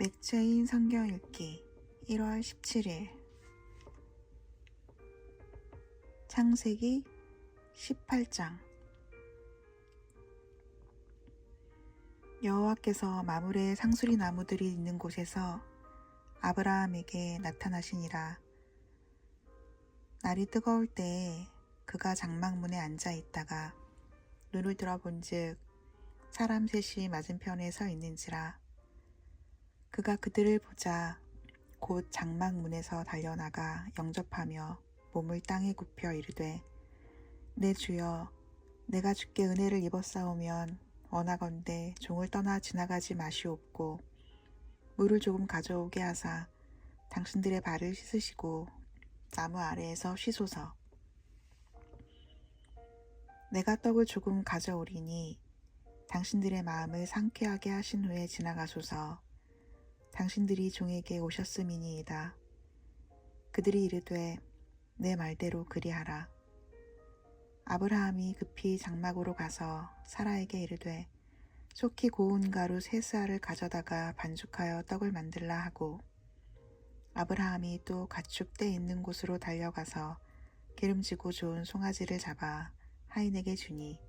맥체인 성경 읽기 1월 17일 창세기 18장 여호와께서 마므레 상수리 나무들이 있는 곳에서 아브라함에게 나타나시니라. 날이 뜨거울 때에 그가 장막문에 앉아 있다가 눈을 들어본즉 사람 셋이 맞은편에 서 있는지라. 그가 그들을 보자 곧 장막문에서 달려나가 영접하며 몸을 땅에 굽혀 이르되, 내 주여, 내가 주께 은혜를 입었사오면 원하건대 종을 떠나 지나가지 마시옵고 물을 조금 가져오게 하사 당신들의 발을 씻으시고 나무 아래에서 쉬소서. 내가 떡을 조금 가져오리니 당신들의 마음을 상쾌하게 하신 후에 지나가소서. 당신들이 종에게 오셨음이니이다. 그들이 이르되, 내 말대로 그리하라. 아브라함이 급히 장막으로 가서 사라에게 이르되, 속히 고운 가루 3스아를 가져다가 반죽하여 떡을 만들라 하고, 아브라함이 또 가축 떼 있는 곳으로 달려가서 기름지고 좋은 송아지를 잡아 하인에게 주니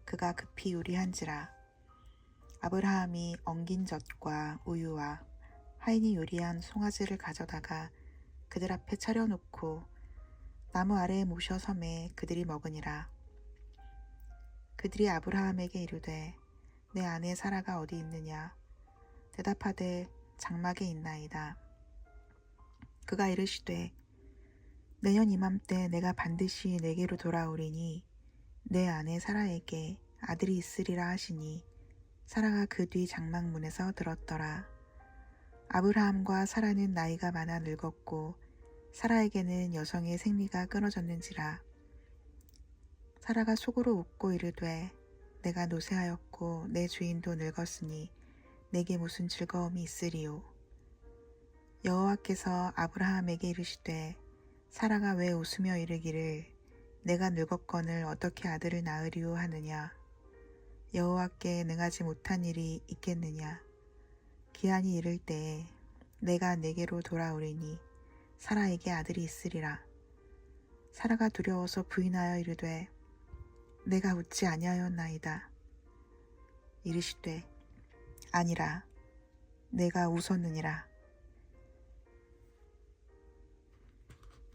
그가 급히 요리한지라. 아브라함이 엉긴 젖과 우유와 하인이 요리한 송아지를 가져다가 그들 앞에 차려놓고 나무 아래에 모셔 섬에 그들이 먹으니라. 그들이 아브라함에게 이르되, 내 아내 사라가 어디 있느냐? 대답하되, 장막에 있나이다. 그가 이르시되, 내년 이맘때 내가 반드시 내게로 돌아오리니 내 아내 사라에게 아들이 있으리라 하시니 사라가 그 뒤 장막문에서 들었더라. 아브라함과 사라는 나이가 많아 늙었고 사라에게는 여성의 생리가 끊어졌는지라. 사라가 속으로 웃고 이르되, 내가 노쇠하였고 내 주인도 늙었으니 내게 무슨 즐거움이 있으리요. 여호와께서 아브라함에게 이르시되, 사라가 왜 웃으며 이르기를 내가 늙었거늘 어떻게 아들을 낳으리오 하느냐? 여호와께 능하지 못한 일이 있겠느냐? 기한이 이를 때에 내가 내게로 돌아오리니 사라에게 아들이 있으리라. 사라가 두려워서 부인하여 이르되, 내가 웃지 아니하였나이다. 이르시되, 아니라 내가 웃었느니라.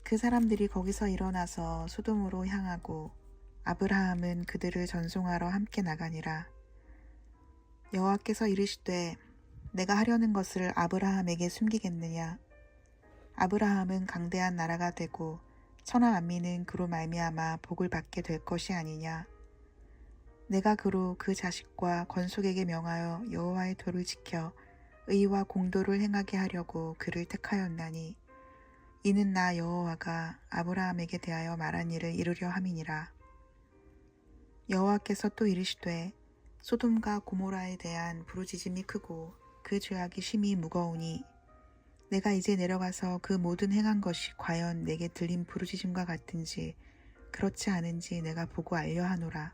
그 사람들이 거기서 일어나서 소돔으로 향하고 아브라함은 그들을 전송하러 함께 나가니라. 여호와께서 이르시되, 내가 하려는 것을 아브라함에게 숨기겠느냐? 아브라함은 강대한 나라가 되고 천하 만민은 그로 말미암아 복을 받게 될 것이 아니냐? 내가 그로 그 자식과 건속에게 명하여 여호와의 도를 지켜 의와 공도를 행하게 하려고 그를 택하였나니, 이는 나 여호와가 아브라함에게 대하여 말한 일을 이루려 함이니라. 여호와께서 또 이르시되, 소돔과 고모라에 대한 부르짖음이 크고 그 죄악이 심히 무거우니 내가 이제 내려가서 그 모든 행한 것이 과연 내게 들린 부르짖음과 같은지 그렇지 않은지 내가 보고 알려하노라.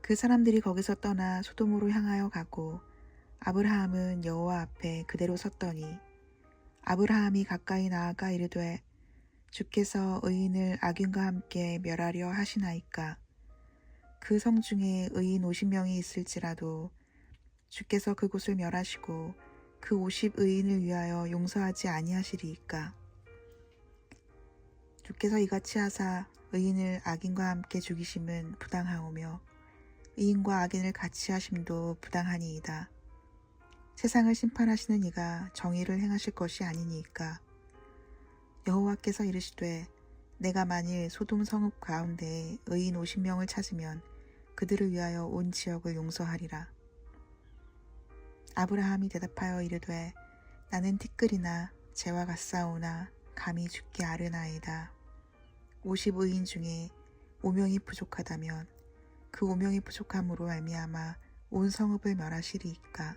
그 사람들이 거기서 떠나 소돔으로 향하여 가고 아브라함은 여호와 앞에 그대로 섰더니 아브라함이 가까이 나아가 이르되, 주께서 의인을 악인과 함께 멸하려 하시나이까? 그 성 중에 의인 50명이 있을지라도 주께서 그곳을 멸하시고 그 50의인을 위하여 용서하지 아니하시리이까? 주께서 이같이 하사 의인을 악인과 함께 죽이심은 부당하오며 의인과 악인을 같이 하심도 부당하니이다. 세상을 심판하시는 이가 정의를 행하실 것이 아니니이까? 여호와께서 이르시되, 내가 만일 소돔 성읍 가운데에 의인 50명을 찾으면 그들을 위하여 온 지역을 용서하리라. 아브라함이 대답하여 이르되, 나는 티끌이나 재와 같사오나 감히 주께 아뢰나이다. 50의인 중에 5명이 부족하다면 그 5명이 부족함으로 말미암아 온 성읍을 멸하시리이까?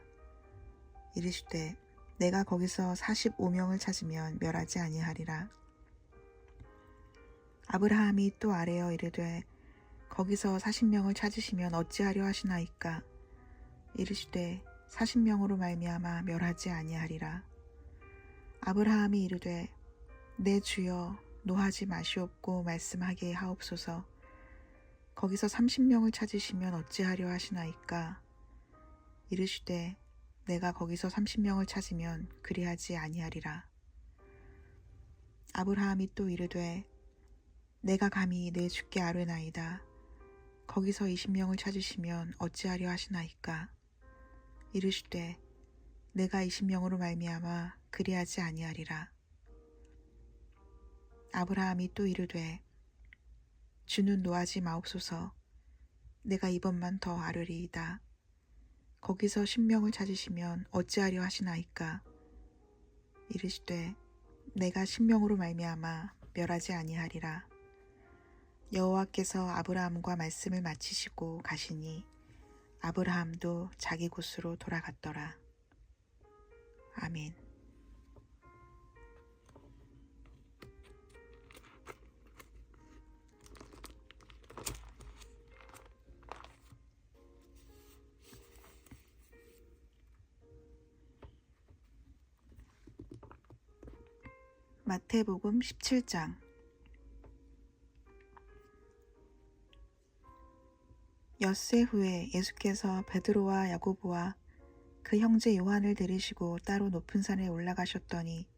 이르시되, 내가 거기서 45명을 찾으면 멸하지 아니하리라. 아브라함이 또 아뢰어 이르되, 거기서 40명을 찾으시면 어찌하려 하시나이까? 이르시되, 40명으로 말미암아 멸하지 아니하리라. 아브라함이 이르되 내 주여 노하지 마시옵고 말씀하게 하옵소서. 거기서 30명을 찾으시면 어찌하려 하시나이까. 이르시되 내가 거기서 30명을 찾으면 그리하지 아니하리라. 아브라함이 또 이르되 내가 감히 내 주께 아뢰나이다. 거기서 20명을 찾으시면 어찌하려 하시나이까. 이르시되 내가 20명으로 말미암아 그리하지 아니하리라. 아브라함이 또 이르되 주는 노하지 마옵소서. 내가 이번만 더 아뢰리이다. 거기서 10명을 찾으시면 어찌하려 하시나이까. 이르시되 내가 10명으로 말미암아 멸하지 아니하리라. 여호와께서 아브라함과 말씀을 마치시고 가시니 아브라함도 자기 곳으로 돌아갔더라. 아멘. 마태복음 17장. 엿새 후에 예수께서 베드로와 야고보와 그 형제 요한을 데리시고 따로 높은 산에 올라가셨더니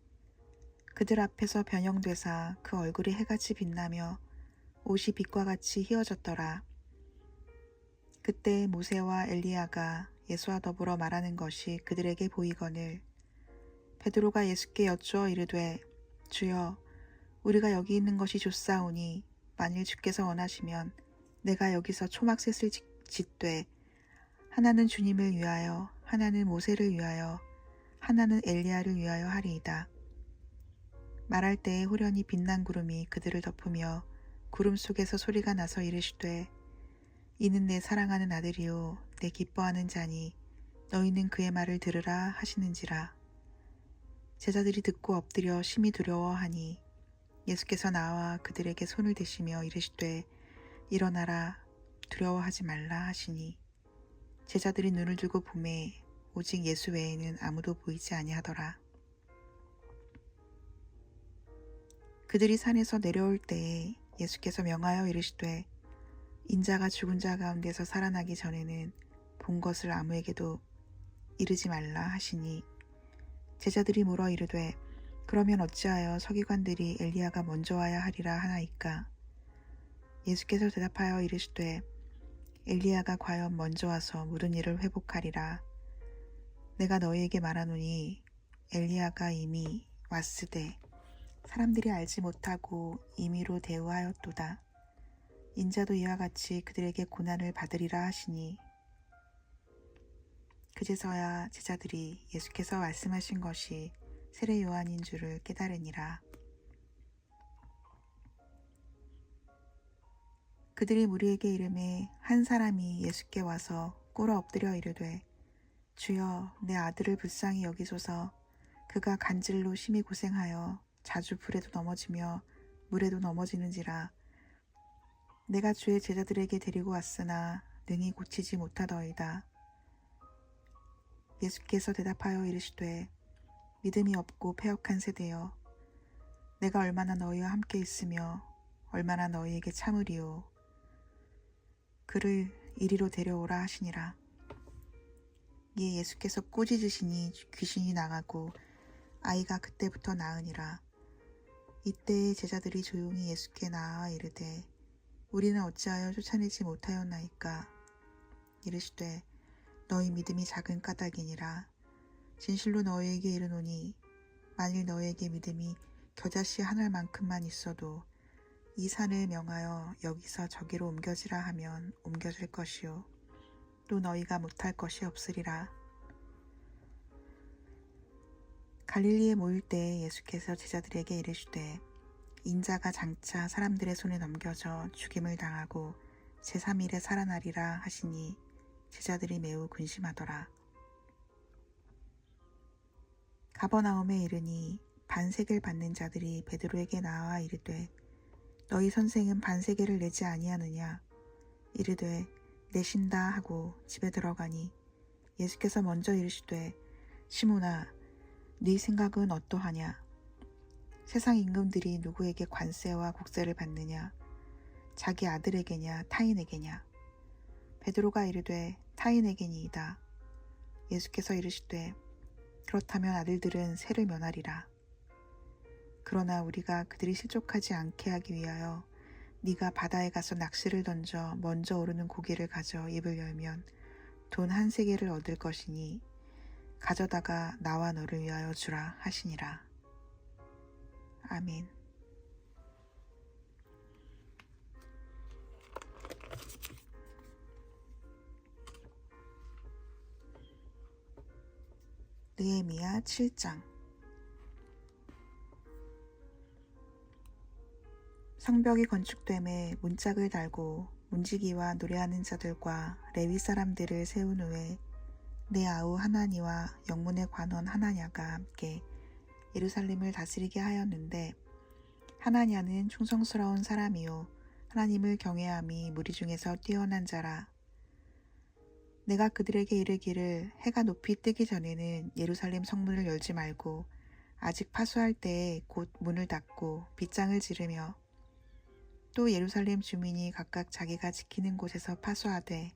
그들 앞에서 변형되사 그 얼굴이 해같이 빛나며 옷이 빛과 같이 휘어졌더라. 그때 모세와 엘리야가 예수와 더불어 말하는 것이 그들에게 보이거늘 베드로가 예수께 여쭈어 이르되 주여 우리가 여기 있는 것이 좋사오니 만일 주께서 원하시면 내가 여기서 초막셋을 짓되 하나는 주님을 위하여 하나는 모세를 위하여 하나는 엘리야를 위하여 하리이다. 말할 때에 호련히 빛난 구름이 그들을 덮으며 구름 속에서 소리가 나서 이르시되 이는 내 사랑하는 아들이요 내 기뻐하는 자니 너희는 그의 말을 들으라 하시는지라. 제자들이 듣고 엎드려 심히 두려워하니 예수께서 나와 그들에게 손을 대시며 이르시되 일어나라 두려워하지 말라 하시니 제자들이 눈을 들고 보매 오직 예수 외에는 아무도 보이지 아니하더라. 그들이 산에서 내려올 때에 예수께서 명하여 이르시되 인자가 죽은 자 가운데서 살아나기 전에는 본 것을 아무에게도 이르지 말라 하시니 제자들이 물어 이르되 그러면 어찌하여 서기관들이 엘리야가 먼저 와야 하리라 하나이까. 예수께서 대답하여 이르시되 엘리야가 과연 먼저 와서 모든 일을 회복하리라. 내가 너희에게 말하노니 엘리야가 이미 왔으되 사람들이 알지 못하고 임의로 대우하였도다. 인자도 이와 같이 그들에게 고난을 받으리라 하시니 그제서야 제자들이 예수께서 말씀하신 것이 세례 요한인 줄을 깨달으니라. 그들이 무리에게 이르매 한 사람이 예수께 와서 꿇어 엎드려 이르되 주여 내 아들을 불쌍히 여기소서. 그가 간질로 심히 고생하여 자주 불에도 넘어지며 물에도 넘어지는지라. 내가 주의 제자들에게 데리고 왔으나 능히 고치지 못하더이다. 예수께서 대답하여 이르시되 믿음이 없고 패역한 세대여 내가 얼마나 너희와 함께 있으며 얼마나 너희에게 참으리요. 그를 이리로 데려오라 하시니라. 이에 예수께서 꾸짖으시니 귀신이 나가고 아이가 그때부터 나으니라. 이때에 제자들이 조용히 예수께 나아 이르되 우리는 어찌하여 쫓아내지 못하였나이까. 이르시되 너희 믿음이 작은 까닭이니라. 진실로 너희에게 이르노니 만일 너희에게 믿음이 겨자씨 한 알만큼만 있어도 이 산을 명하여 여기서 저기로 옮겨지라 하면 옮겨질 것이요 또 너희가 못할 것이 없으리라. 갈릴리에 모일 때에 예수께서 제자들에게 이르시되 인자가 장차 사람들의 손에 넘겨져 죽임을 당하고 제3일에 살아나리라 하시니 제자들이 매우 근심하더라. 가버나움에 이르니 반세겔 받는 자들이 베드로에게 나와 이르되 너희 선생은 반세겔을 내지 아니하느냐. 이르되 내신다 하고 집에 들어가니 예수께서 먼저 이르시되 시몬아 네 생각은 어떠하냐? 세상 임금들이 누구에게 관세와 국세를 받느냐? 자기 아들에게냐 타인에게냐? 베드로가 이르되 타인에게니이다. 예수께서 이르시되 그렇다면 아들들은 세를 면하리라. 그러나 우리가 그들이 실족하지 않게 하기 위하여 네가 바다에 가서 낚시를 던져 먼저 오르는 고기를 가져 입을 열면 돈 한 세겔을 얻을 것이니 가져다가 나와 너를 위하여 주라 하시니라. 아멘. 느헤미야 7장. 성벽이 건축됨에 문짝을 달고 문지기와 노래하는 자들과 레위 사람들을 세운 후에 내 아우 하나니와 영문의 관원 하나냐가 함께 예루살렘을 다스리게 하였는데 하나냐는 충성스러운 사람이요 하나님을 경외함이 무리 중에서 뛰어난 자라. 내가 그들에게 이르기를 해가 높이 뜨기 전에는 예루살렘 성문을 열지 말고 아직 파수할 때에 곧 문을 닫고 빗장을 지르며 또 예루살렘 주민이 각각 자기가 지키는 곳에서 파수하되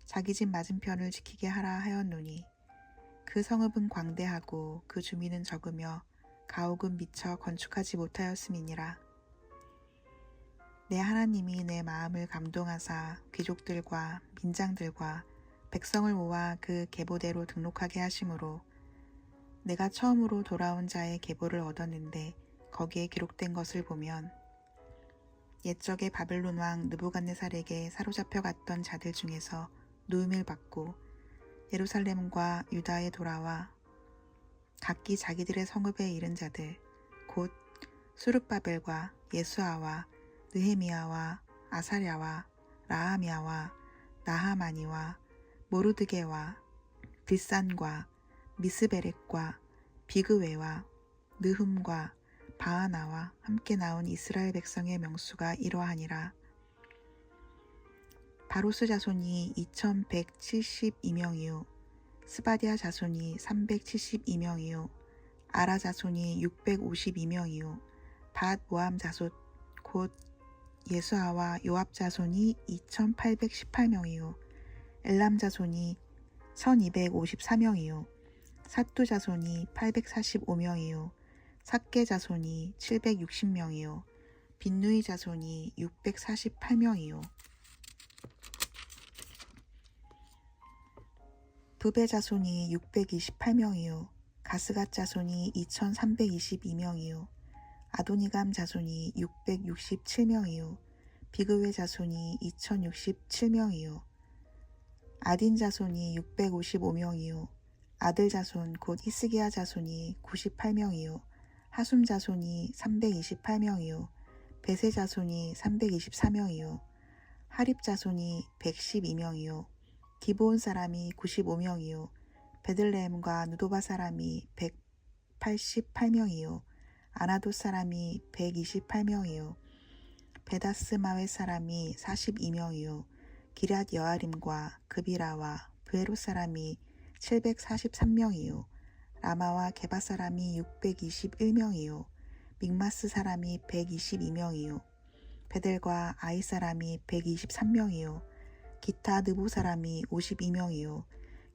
자기 집 맞은편을 지키게 하라 하였노니 그 성읍은 광대하고 그 주민은 적으며 가옥은 미처 건축하지 못하였음이니라. 내 하나님이 내 마음을 감동하사 귀족들과 민장들과 백성을 모아 그 계보대로 등록하게 하심으로 내가 처음으로 돌아온 자의 계보를 얻었는데 거기에 기록된 것을 보면 옛적에 바벨론 왕 느부갓네살에게 사로잡혀 갔던 자들 중에서 노임을 받고 예루살렘과 유다에 돌아와 각기 자기들의 성읍에 이른 자들 곧 수룹바벨과 예수아와 느헤미야와 아사랴와 라하미야와 나하마니와 모르드게와 빌산과 미스베렉과 비그웨와 느흠과 바하나와 함께 나온 이스라엘 백성의 명수가 이러하니라. 바로스 자손이 2172명이요 스바디아 자손이 372명이요 아라 자손이 652명이요 밧 모함 자손 곧 예수아와 요압 자손이 2818명이요 엘람 자손이 1254명이요 사투 자손이 845명이요 삭게 자손이 760명이요 빈누이 자손이 648명이요 부베 자손이 628명이요 가스갓 자손이 2322명이요 아도니감 자손이 667명이요 비그웨 자손이 2067명이요 아딘 자손이 655명이요 아들 자손 곧 히스기야 자손이 98명이요 하숨 자손이 328명이요 베세 자손이 324명이요 하립 자손이 112명이요 기브온 사람이 95명이요 베들레헴과 누도바 사람이 188명이요 아나돗 사람이 128명이요 베다스마웨 사람이 42명이요 기럇 여아림과 그비라와 브에롯 사람이 743명이요 라마와 게바 사람이 621명이요 믹마스 사람이 122명이요 베델과 아이 사람이 123명이요 기타 느보 사람이 52명이요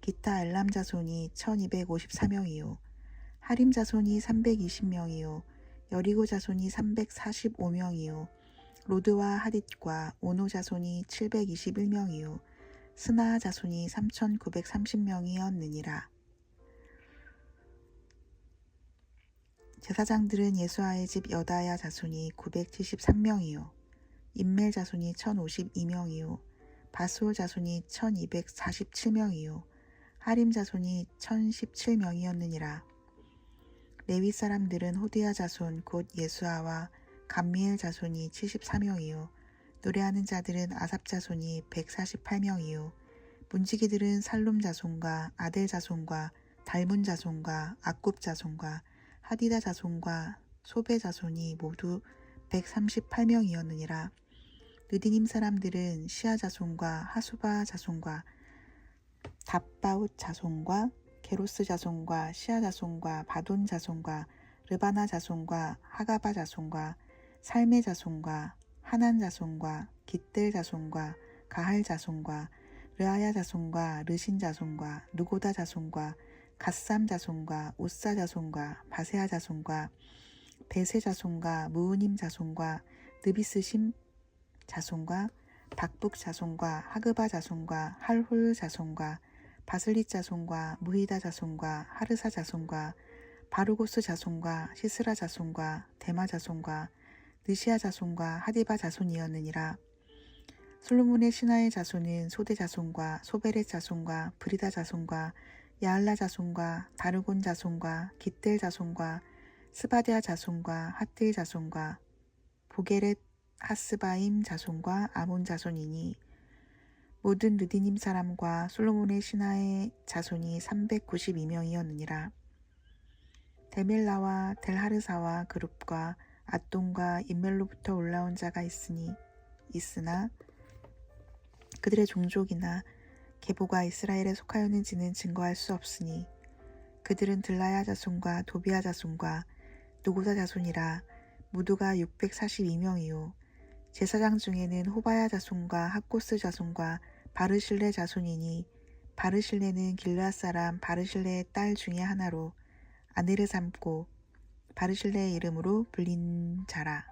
기타 엘람 자손이 1254명이요 하림 자손이 320명이요 여리고 자손이 345명이요 로드와 하딧과 오노 자손이 721명이요 스나 자손이 3930명이었느니라. 제사장들은 예수아의 집 여다야 자손이 973명이요 임멜 자손이 1052명이요 바스올 자손이 1247명이요 하림 자손이 1017명이었느니라. 레위 사람들은 호디야 자손 곧 예수아와 감미엘 자손이 74명이요 노래하는 자들은 아삽 자손이 148명이요 문지기들은 살룸 자손과 아델 자손과 달문 자손과 악굽 자손과 하디다 자손과 소베 자손이 모두 138명이었느니라. 느디님 사람들은 시아 자손과 하수바 자손과 답바웃 자손과 게로스 자손과 시아 자손과 바돈 자손과 르바나 자손과 하가바 자손과 살메 자손과 하난 자손과 깃들 자손과 가할 자손과 르아야 자손과 르신 자손과 누고다 자손과 갓삼 자손과 우사 자손과 바세아 자손과 베세 자손과 무우님 자손과 느비스심 자손과 박북 자손과 하그바 자손과 할홀 자손과 바슬릿 자손과 무히다 자손과 하르사 자손과 바루고스 자손과 시스라 자손과 데마 자손과 느시아 자손과 하디바 자손이었느니라. 솔로몬의 신하의 자손은 소대 자손과 소베렛 자손과 브리다 자손과 야알라 자손과 다르곤 자손과 깃들 자손과 스바디아 자손과 핫들 자손과 보게렛 하스바임 자손과 아몬 자손이니 모든 느디님 사람과 솔로몬의 신하의 자손이 392명이었느니라. 데밀라와 델하르사와 그룹과 앗돈과 인멜로부터 올라온 자가 있으나 그들의 종족이나 계보가 이스라엘에 속하였는지는 증거할 수 없으니 그들은 들라야 자손과 도비아 자손과 누고다 자손이라. 모두가 642명이요 제사장 중에는 호바야 자손과 학고스 자손과 바르실레 자손이니 바르실레는 길르앗 사람 바르실레의 딸 중에 하나로 아내를 삼고 바르실레의 이름으로 불린 자라.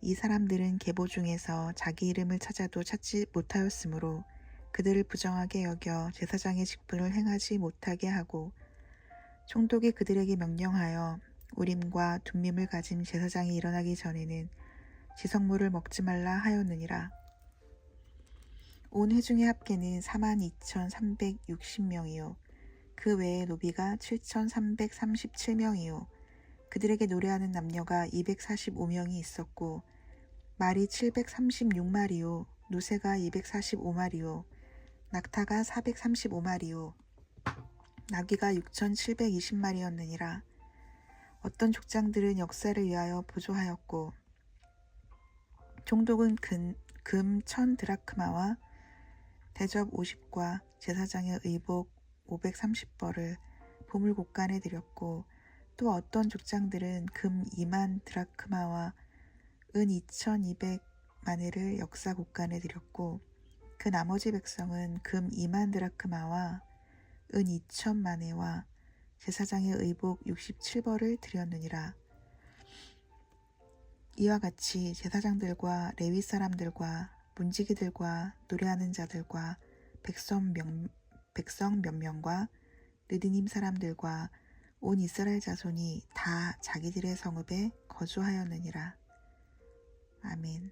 이 사람들은 계보 중에서 자기 이름을 찾아도 찾지 못하였으므로 그들을 부정하게 여겨 제사장의 직분을 행하지 못하게 하고 총독이 그들에게 명령하여 우림과 둠밈을 가진 제사장이 일어나기 전에는 지성물을 먹지 말라 하였느니라. 온 회중의 합계는 42,360명이요 그 외에 노비가 7,337명이요 그들에게 노래하는 남녀가 245명이 있었고 말이 736마리요 누새가 245마리요 낙타가 435마리요 나귀가 6,720마리였느니라. 어떤 족장들은 역사를 위하여 보조하였고 총독은 금 1,000드라크마와 대접 50과 제사장의 의복 530벌을 보물곡간에 드렸고 또 어떤 족장들은 금 2만 드라크마와 은 2,200마네를 역사곡간에 드렸고 그 나머지 백성은 금 2만 드라크마와 은 2,000마네와 제사장의 의복 67벌을 드렸느니라. 이와 같이 제사장들과 레위 사람들과 문지기들과 노래하는 자들과 백성 몇 명과 느디님 사람들과 온 이스라엘 자손이 다 자기들의 성읍에 거주하였느니라. 아멘.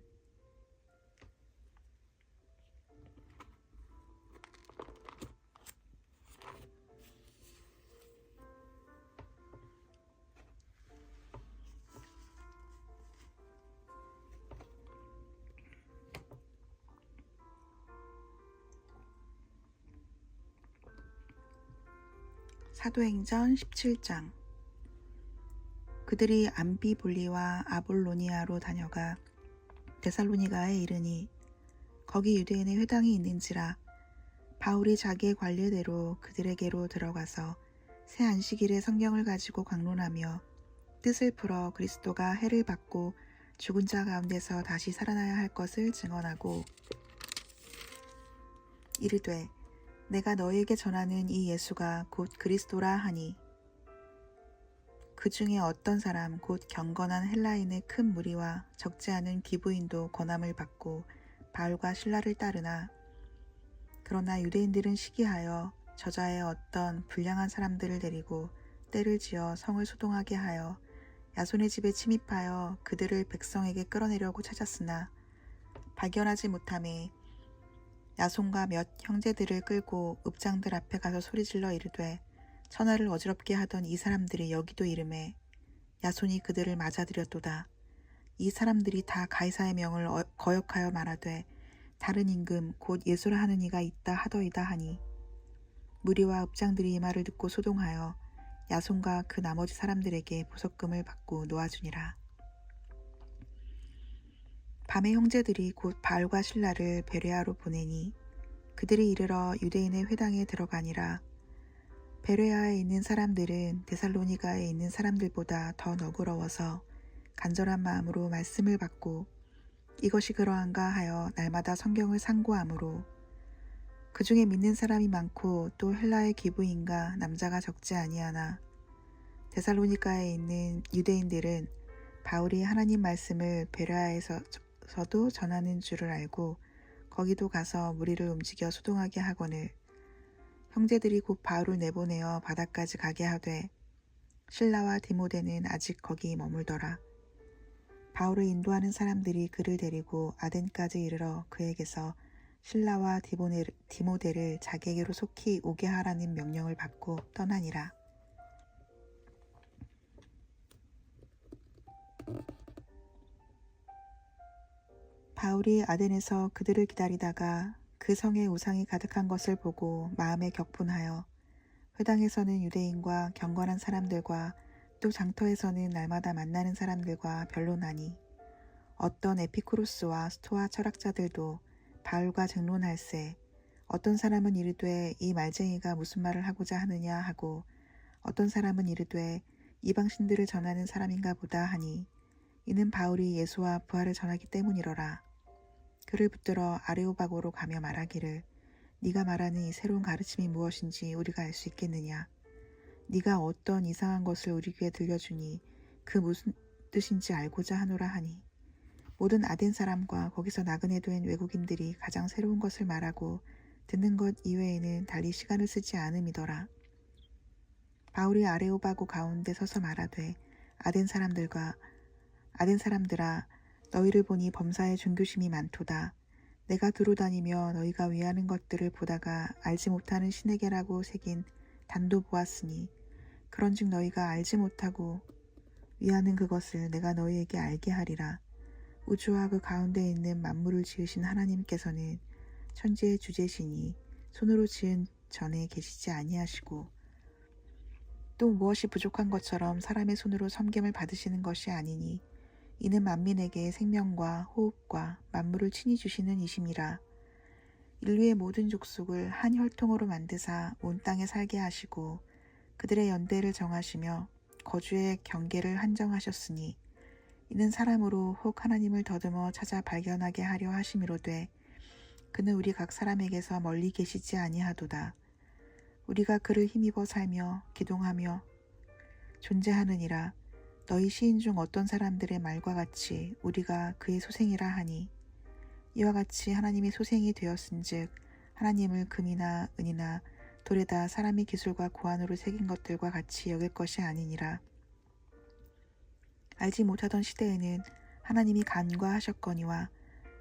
사도행전 17장. 그들이 암비볼리와 아볼로니아로 다녀가 데살로니가에 이르니 거기 유대인의 회당이 있는지라. 바울이 자기의 관례대로 그들에게로 들어가서 새 안식일에 성경을 가지고 강론하며 뜻을 풀어 그리스도가 해를 받고 죽은 자 가운데서 다시 살아나야 할 것을 증언하고 이르되 내가 너희에게 전하는 이 예수가 곧 그리스도라 하니 그 중에 어떤 사람 곧 경건한 헬라인의 큰 무리와 적지 않은 귀부인도 권함을 받고 바울과 실라를 따르나 그러나 유대인들은 시기하여 저자의 어떤 불량한 사람들을 데리고 떼를 지어 성을 소동하게 하여 야손의 집에 침입하여 그들을 백성에게 끌어내려고 찾았으나 발견하지 못하매 야손과 몇 형제들을 끌고 읍장들 앞에 가서 소리질러 이르되 천하를 어지럽게 하던 이 사람들이 여기도 이름에 야손이 그들을 맞아들였도다. 이 사람들이 다 가이사의 명을 거역하여 말하되 다른 임금 곧 예수라 하는 이가 있다 하더이다 하니 무리와 읍장들이 이 말을 듣고 소동하여 야손과 그 나머지 사람들에게 보석금을 받고 놓아주니라. 밤에 형제들이 곧 바울과 실라를 베레아로 보내니 그들이 이르러 유대인의 회당에 들어가니라. 베레아에 있는 사람들은 데살로니가에 있는 사람들보다 더 너그러워서 간절한 마음으로 말씀을 받고 이것이 그러한가 하여 날마다 성경을 상고하므로 그 중에 믿는 사람이 많고 또 헬라의 기부인과 남자가 적지 아니하나 데살로니가에 있는 유대인들은 바울이 하나님 말씀을 베레아에서도 전하는 줄을 알고 거기도 가서 무리를 움직여 소동하게 하거늘 형제들이 곧 바울을 내보내어 바다까지 가게 하되 실라와 디모데는 아직 거기 머물더라. 바울을 인도하는 사람들이 그를 데리고 아덴까지 이르러 그에게서 실라와 디모데를 자기에게로 속히 오게 하라는 명령을 받고 떠나니라. 바울이 아덴에서 그들을 기다리다가 그 성에 우상이 가득한 것을 보고 마음에 격분하여 회당에서는 유대인과 경건한 사람들과 또 장터에서는 날마다 만나는 사람들과 변론하니 어떤 에피쿠로스와 스토아 철학자들도 바울과争논할세 어떤 사람은 이르되 이 말쟁이가 무슨 말을 하고자 하느냐 하고 어떤 사람은 이르되 이방신들을 전하는 사람인가 보다 하니 이는 바울이 예수와 부활을 전하기 때문이러라. 그를 붙들어 아레오바고로 가며 말하기를 네가 말하는 이 새로운 가르침이 무엇인지 우리가 알 수 있겠느냐. 네가 어떤 이상한 것을 우리 귀에 들려주니 그 무슨 뜻인지 알고자 하노라 하니 모든 아덴 사람과 거기서 나그네 된 외국인들이 가장 새로운 것을 말하고 듣는 것 이외에는 달리 시간을 쓰지 않음이더라. 바울이 아레오바고 가운데 서서 말하되 아덴 사람들아 너희를 보니 범사에 존귀심이 많도다. 내가 두루 다니며 너희가 위하는 것들을 보다가 알지 못하는 신에게라고 새긴 단도 보았으니 그런즉 너희가 알지 못하고 위하는 그것을 내가 너희에게 알게 하리라. 우주와 그 가운데 있는 만물을 지으신 하나님께서는 천지의 주제시니 손으로 지은 전에 계시지 아니하시고 또 무엇이 부족한 것처럼 사람의 손으로 섬김을 받으시는 것이 아니니 이는 만민에게 생명과 호흡과 만물을 친히 주시는 이심이라. 인류의 모든 족속을 한 혈통으로 만드사 온 땅에 살게 하시고 그들의 연대를 정하시며 거주의 경계를 한정하셨으니 이는 사람으로 혹 하나님을 더듬어 찾아 발견하게 하려 하심이로되 그는 우리 각 사람에게서 멀리 계시지 아니하도다. 우리가 그를 힘입어 살며 기동하며 존재하느니라. 너희 시인 중 어떤 사람들의 말과 같이 우리가 그의 소생이라 하니 이와 같이 하나님의 소생이 되었은즉 하나님을 금이나 은이나 돌에다 사람의 기술과 고안으로 새긴 것들과 같이 여길 것이 아니니라. 알지 못하던 시대에는 하나님이 간과하셨거니와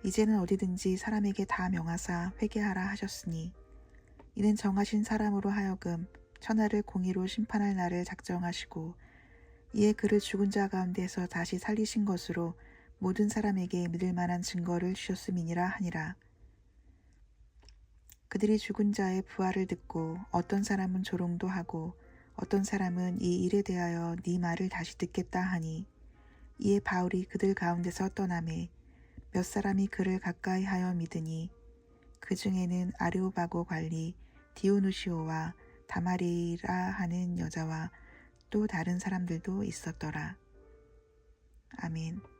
이제는 어디든지 사람에게 다 명하사 회개하라 하셨으니 이는 정하신 사람으로 하여금 천하를 공의로 심판할 날을 작정하시고 이에 그를 죽은 자 가운데서 다시 살리신 것으로 모든 사람에게 믿을 만한 증거를 주셨음이니라 하니라. 그들이 죽은 자의 부활을 듣고 어떤 사람은 조롱도 하고 어떤 사람은 이 일에 대하여 네 말을 다시 듣겠다 하니 이에 바울이 그들 가운데서 떠나매 몇 사람이 그를 가까이 하여 믿으니 그 중에는 아레오바고 관리 디오누시오와 다마리라 하는 여자와 또 다른 사람들도 있었더라. 아멘.